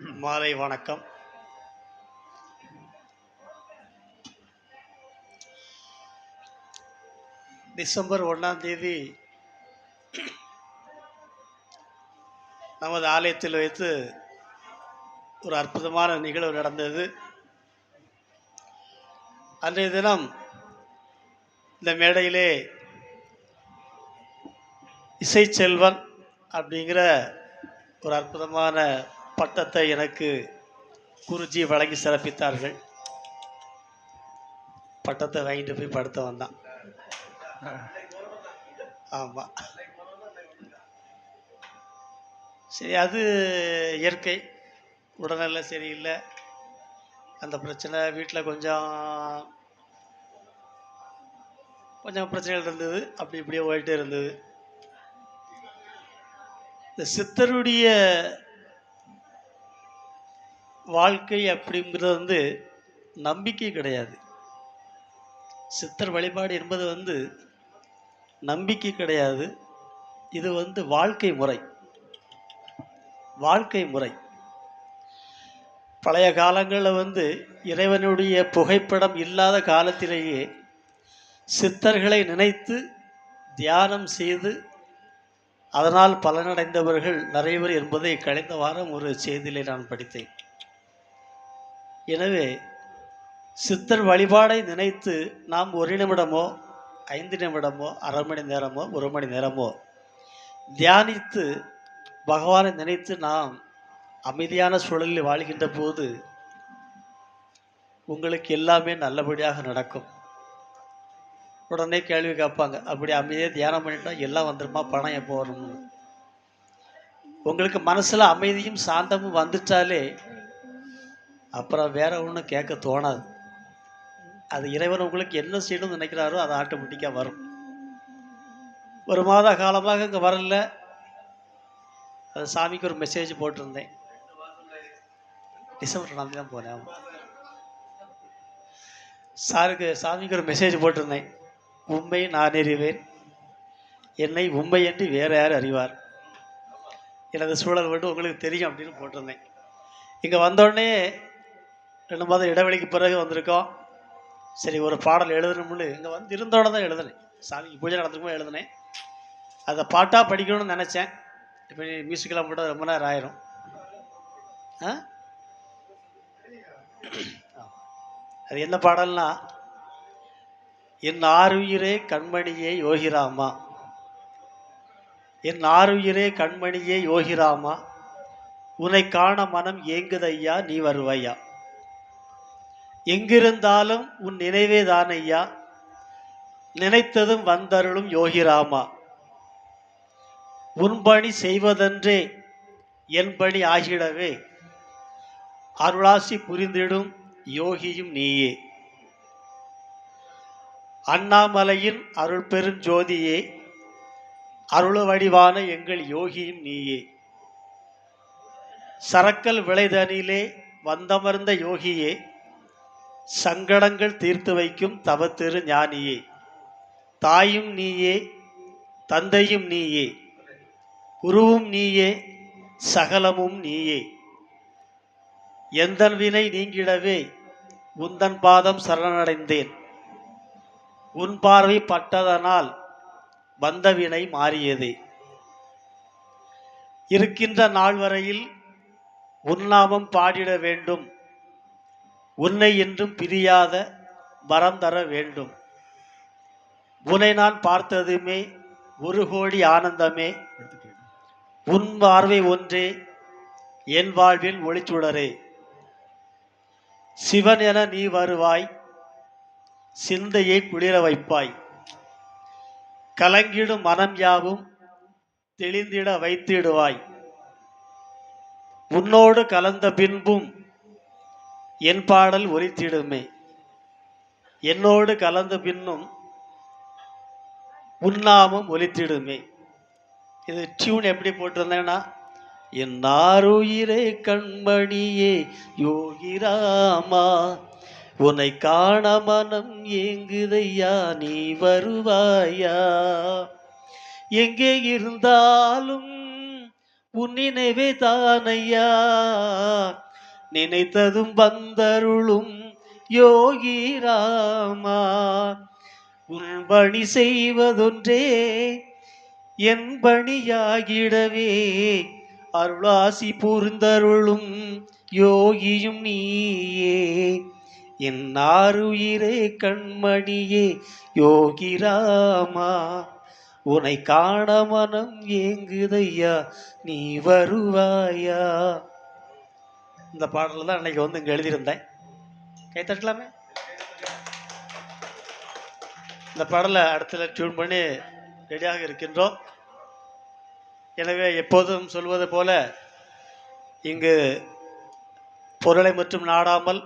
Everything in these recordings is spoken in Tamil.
மாலை வணக்கம். டிசம்பர் 1ஆம் தேதி நமது ஆலயத்தில் வைத்து ஒரு அற்புதமான நிகழ்வு நடந்தது. அன்றைய தினம் இந்த மேடையிலே இசைச்செல்வன் அப்படிங்கிற ஒரு அற்புதமான பட்டத்தை எனக்கு குருஜி வழங்கி சிறப்பித்தார்கள். பட்டத்தை வாங்கிட்டு போய் படுத்த வந்தான். ஆமாம், சரி, அது இயற்கை. உடல்நிலை சரியில்லை, அந்த பிரச்சனை வீட்டில் கொஞ்சம் பிரச்சனைகள் இருந்தது. அப்படி இப்படியே ஓடிட்டே இருந்தது. இந்த சித்தருடைய வாழ்க்கை அப்படிங்கிறது நம்பிக்கை கிடையாது. சித்தர் வழிபாடு என்பது நம்பிக்கை கிடையாது. இது வாழ்க்கை முறை. வாழ்க்கை முறை பழைய காலங்களில் இறைவனுடைய புகைப்படம் இல்லாத காலத்திலேயே சித்தர்களை நினைத்து தியானம் செய்து அதனால் பலனடைந்தவர்கள் நிறைய பேர் என்பதை கழிந்த வாரம் ஒரு செய்தியிலே நான் படித்தேன். எனவே சித்தர் வழிபாடை நினைத்து நாம் 1 நிமிடமோ 5 நிமிடமோ அரை மணி நேரமோ 1 மணி நேரமோ தியானித்து பகவானை நினைத்து நாம் அமைதியான சூழலில் வாழ்கின்ற போது உங்களுக்கு எல்லாமே நல்லபடியாக நடக்கும். உடனே கேள்வி கேட்பாங்க, அப்படி அமைதியாக தியானம் பண்ணிட்டா எல்லாம் வந்துருமா, பணம் எப்போ வரணும்னு. உங்களுக்கு மனசில் அமைதியும் சாந்தமும் வந்துட்டாலே அப்புறம் வேற ஒன்றும் கேட்க தோணாது. அது இறைவன் உங்களுக்கு என்ன செய்யணும்னு நினைக்கிறாரோ அது ஆட்டோமேட்டிக்காக வரும். 1 மாத காலமாக இங்கே வரல. அது சாமிக்கு ஒரு மெசேஜ் போட்டிருந்தேன். டிசம்பர் 2 தான் போனேன். சாமிக்கு ஒரு மெசேஜ் போட்டிருந்தேன். உண்மை நான் அறிவேன், என்னை உண்மை என்று வேறு யார் அறிவார், எனது சூழல் உங்களுக்கு தெரியும் அப்படின்னு போட்டிருந்தேன். இங்கே வந்தோடனே 2 மாதம் இடைவெளிக்கு பிறகு வந்திருக்கோம். சரி, ஒரு பாடல் எழுதணும்னு இங்கே இருந்தோட தான் எழுதினேன். சாமிக்கு பூஜை நடந்துருக்கும் எழுதினேன். அதை பாட்டாக படிக்கணும்னு நினச்சேன். இப்போ மியூசிக்கெல்லாம் போட்டால் ரொம்ப நேரம் ஆயிரும். அது என்ன பாடல்னா, என் ஆருயிரே கண்மணியே யோகிராமா, என் ஆருயிரே கண்மணியே யோகிராமா, உன்னை காண மனம் ஏங்குதையா, நீ வருவையா, எங்கிருந்தாலும் உன் நினைவே தானையா, நினைத்ததும் வந்தருளும் யோகிராமா, உன் பணி செய்வதென்றே என் பணி ஆகிடவே அருளாசி புரிந்திடும் யோகியும் நீயே, அண்ணாமலையின் அருள் பெரும் ஜோதியே, அருள வடிவான எங்கள் யோகியும் நீயே, சரக்கல் விளைதனிலே வந்தமர்ந்த யோகியே, சங்கடங்கள் தீர்த்து வைக்கும் தவத்திரு ஞானியே, தாயும் நீயே தந்தையும் நீயே, குருவும் நீயே சகலமும் நீயே, எந்தன் வினை நீங்கிடவே உந்தன் பாதம் சரணடைந்தேன், உன் பார்வை பட்டதனால் வந்த வினை மாறியதே, இருக்கின்ற நாள் வரையில் உன்னாமம் பாடிட வேண்டும், உன்னை என்றும் பிரியாத வரம் தர வேண்டும், உன்னை நான் பார்த்ததுமே 1 கோடி ஆனந்தமே, உன் பார்வை ஒன்றே என் வாழ்வில் ஒளிச்சுடரே, சிவன் என நீ வருவாய், சிந்தையை குளிர வைப்பாய், கலங்கிடும் மனம் யாவும் தெளிந்திட வைத்திடுவாய், உன்னோடு கலந்த பின்பும் என் பாடல் ஒலித்திடுமே, என்னோடு கலந்த பின்னும் உன்னாமும் ஒலித்திடுமே. இது டியூன் எப்படி போட்டிருந்தேன்னா, என் ஆருயிரே கண்மணியே யோகிராமா, உன்னை காண மனம் ஏங்குதையா, நீ வருவாயா, எங்கே இருந்தாலும் உன் நினைவே தானையா நினைத்ததும் வந்தருளும் யோகி ராமா. உன் பணி செய்வதொன்றே என் பணியாகிடவே அருளாசி பூர்ந்தருளும் யோகியும் நீயே. என் ஆருயிரே கண்மணியே யோகி ராமா. உன்னை காண மனம் ஏங்குதையா நீ வருவாயா. இந்த பாடலில் தான் அன்னைக்கு வந்து இங்கே எழுதியிருந்தேன். கை தட்டலாமே. இந்த பாடலை அடுத்த டியூன் பண்ணி ரெடியாக இருக்கின்றோம். எனவே எப்போதும் சொல்வது போல இங்கு பொருளை மற்றும் நாடாமல்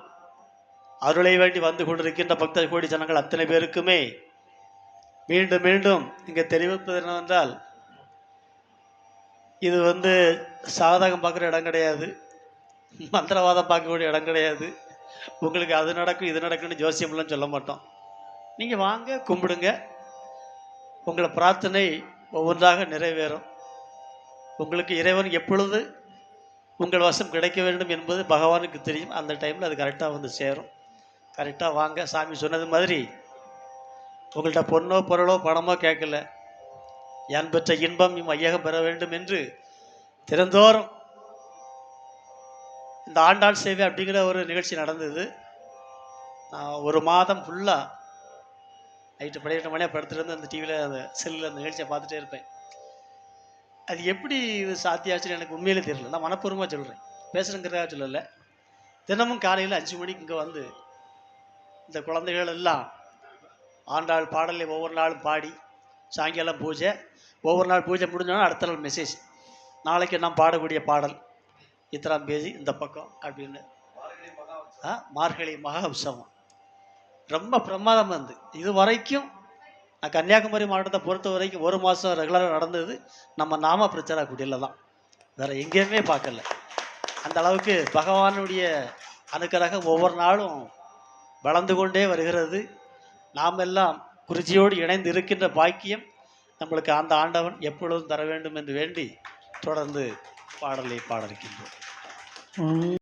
அருளை வேண்டி வந்து கொண்டிருக்கின்ற பக்த கோடி ஜனங்கள் அத்தனை பேருக்குமே மீண்டும் மீண்டும் இங்கே தெரிவிப்பது என்னவென்றால், இது வந்து சாதகம் பார்க்குற இடம் கிடையாது, மந்திரவாதம் பார்க்கக்கூடிய இடம் கிடையாது. உங்களுக்கு அது நடக்கும் இது நடக்கும்னு ஜோசியம்லாம் சொல்ல மாட்டோம். நீங்கள் வாங்க, கும்பிடுங்க, உங்களை பிரார்த்தனை ஒவ்வொன்றாக நிறைவேறும். உங்களுக்கு இறைவன் எப்பொழுது உங்கள் வசம் கிடைக்க வேண்டும் என்பது பகவானுக்கு தெரியும். அந்த டைமில் அது கரெக்டாக வந்து சேரும். கரெக்டாக வாங்க. சாமி சொன்னது மாதிரி உங்கள்கிட்ட பொண்ணோ பொருளோ பணமோ கேட்கல, யான் பெற்ற இன்பம் ஐயகம் பெற வேண்டும் என்று தினந்தோறும் இந்த ஆண்டாள் சேவை அப்படிங்கிற ஒரு நிகழ்ச்சி நடந்தது. நான் ஒரு மாதம் ஃபுல்லாக நைட்டு 12 மணியாக படுத்துலேருந்து அந்த டிவியில் அந்த செல்லில் அந்த நிகழ்ச்சியை பார்த்துட்டே இருப்பேன். அது எப்படி இது சாத்தியாச்சுன்னு எனக்கு உண்மையிலே தெரியல. நான் மனப்பூர்வமாக சொல்கிறேன், பேசுகிறேங்கிறதாக சொல்லலை. தினமும் காலையில் 5 மணிக்கு இங்கே வந்து இந்த குழந்தைகள் எல்லாம் ஆண்டாள் பாடலை ஒவ்வொரு நாளும் பாடி, சாயங்காலம் பூஜை, ஒவ்வொரு நாள் பூஜை முடிஞ்சோன்னா அடுத்த நாள் மெசேஜ், நாளைக்கு நான் பாடக்கூடிய பாடல் இத்தனாம் தேதி இந்த பக்கம் அப்படின்னு. மார்கழி மகா உற்சவம் ரொம்ப பிரமாதமாக இருந்து இது வரைக்கும் நான் கன்னியாகுமரி மாவட்டத்தை பொறுத்த வரைக்கும் 1 மாதம் ரெகுலராக நடந்தது நம்ம நாம பிரச்சார குடியில் தான். வேறு எங்கேயுமே பார்க்கல. அந்த அளவுக்கு பகவானுடைய அனுக்கிரகம் ஒவ்வொரு நாளும் வளர்ந்து கொண்டே வருகிறது. நாம் எல்லாம் குருஜியோடு இணைந்து இருக்கின்ற பாக்கியம் நம்மளுக்கு அந்த ஆண்டவன் எப்பொழுதும் தர வேண்டும் என்று வேண்டி தொடர்ந்து பாடலை பாட இருக்கின்றோம்.